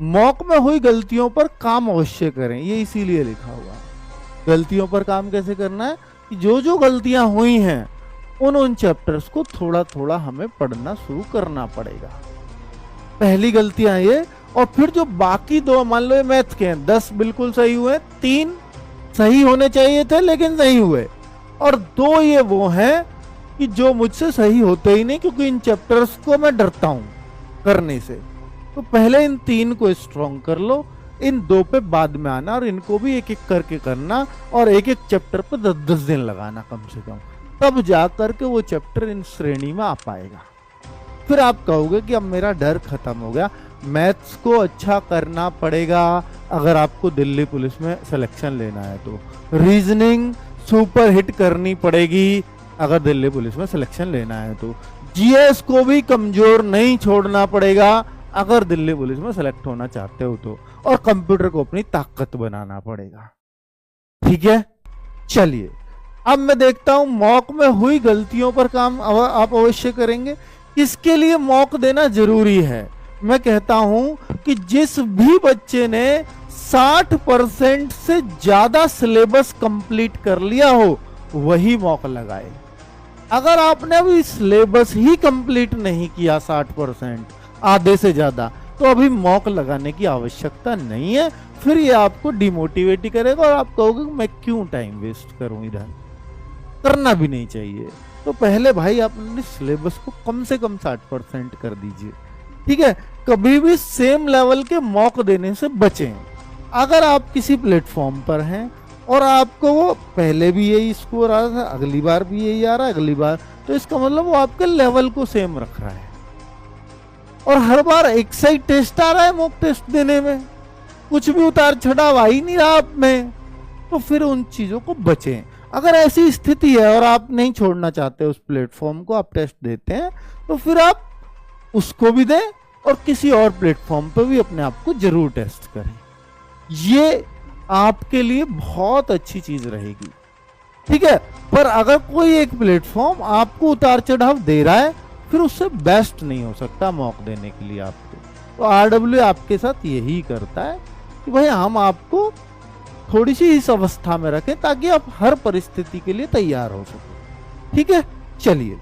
Mock में हुई गलतियों पर काम अवश्य करें, ये इसीलिए लिखा हुआ है। गलतियों पर काम कैसे करना है कि जो जो गलतियां हुई हैं उन चैप्टर्स को थोड़ा थोड़ा हमें पढ़ना शुरू करना पड़ेगा। पहली गलतियां ये, और फिर जो बाकी दो, मान लो मैथ के हैं 10 बिल्कुल सही हुए, 3 सही होने चाहिए थे लेकिन नहीं हुए, और 2 ये वो हैं कि जो मुझसे सही होते ही नहीं, क्योंकि इन चैप्टर्स को मैं डरता हूं करने से। तो पहले इन 3 को स्ट्रॉन्ग कर लो, इन 2 पे बाद में आना, और इनको भी एक एक करके करना, और एक एक चैप्टर पे 10-10 दिन लगाना कम से कम, तब जा करके वो चैप्टर इन श्रेणी में आ पाएगा। फिर आप कहोगे कि अब मेरा डर खत्म हो गया। मैथ्स को अच्छा करना पड़ेगा अगर आपको दिल्ली पुलिस में सिलेक्शन लेना है तो, रीजनिंग सुपर हिट करनी पड़ेगी अगर दिल्ली पुलिस में सिलेक्शन लेना है तो, जीएस को भी कमजोर नहीं छोड़ना पड़ेगा अगर दिल्ली पुलिस में सेलेक्ट होना चाहते हो तो, और कंप्यूटर को अपनी ताकत बनाना पड़ेगा। ठीक है, चलिए अब मैं देखता हूं मॉक में हुई गलतियों पर काम आप अवश्य करेंगे। किसके लिए मॉक देना जरूरी है? मैं कहता हूं कि जिस भी बच्चे ने 60% से ज्यादा सिलेबस कंप्लीट कर लिया हो वही मॉक लगाए। अगर आपने अभी सिलेबस ही कंप्लीट नहीं किया 60%, आधे से ज्यादा, तो अभी मॉक लगाने की आवश्यकता नहीं है। फिर ये आपको डिमोटिवेट ही करेगा और आप कहोगे मैं क्यों टाइम वेस्ट करूं, इधर करना भी नहीं चाहिए। तो पहले भाई आप अपने सिलेबस को कम से कम 60% कर दीजिए। ठीक है, कभी भी सेम लेवल के मॉक देने से बचें। अगर आप किसी प्लेटफॉर्म पर हैं और आपको वो पहले भी यही स्कोर आ रहा था, अगली बार भी यही आ रहा है, अगली बार, तो इसका मतलब वो आपके लेवल को सेम रख रहा है, और हर बार एक सही टेस्ट आ रहा है मॉक टेस्ट देने में, कुछ भी उतार चढ़ाव आ ही नहीं रहा आप में, तो फिर उन चीजों को बचें। अगर ऐसी स्थिति है और आप नहीं छोड़ना चाहते उस प्लेटफॉर्म को, आप टेस्ट देते हैं, तो फिर आप उसको भी दें और किसी और प्लेटफॉर्म पर भी अपने आप को जरूर टेस्ट करें। ये आपके लिए बहुत अच्छी चीज रहेगी। ठीक है, पर अगर कोई एक प्लेटफॉर्म आपको उतार चढ़ाव दे रहा है, फिर उससे बेस्ट नहीं हो सकता मॉक देने के लिए आपको। तो आरडब्ल्यू आपके साथ यही करता है कि भाई हम आपको थोड़ी सी इस अवस्था में रखें ताकि आप हर परिस्थिति के लिए तैयार हो सके। ठीक है, चलिए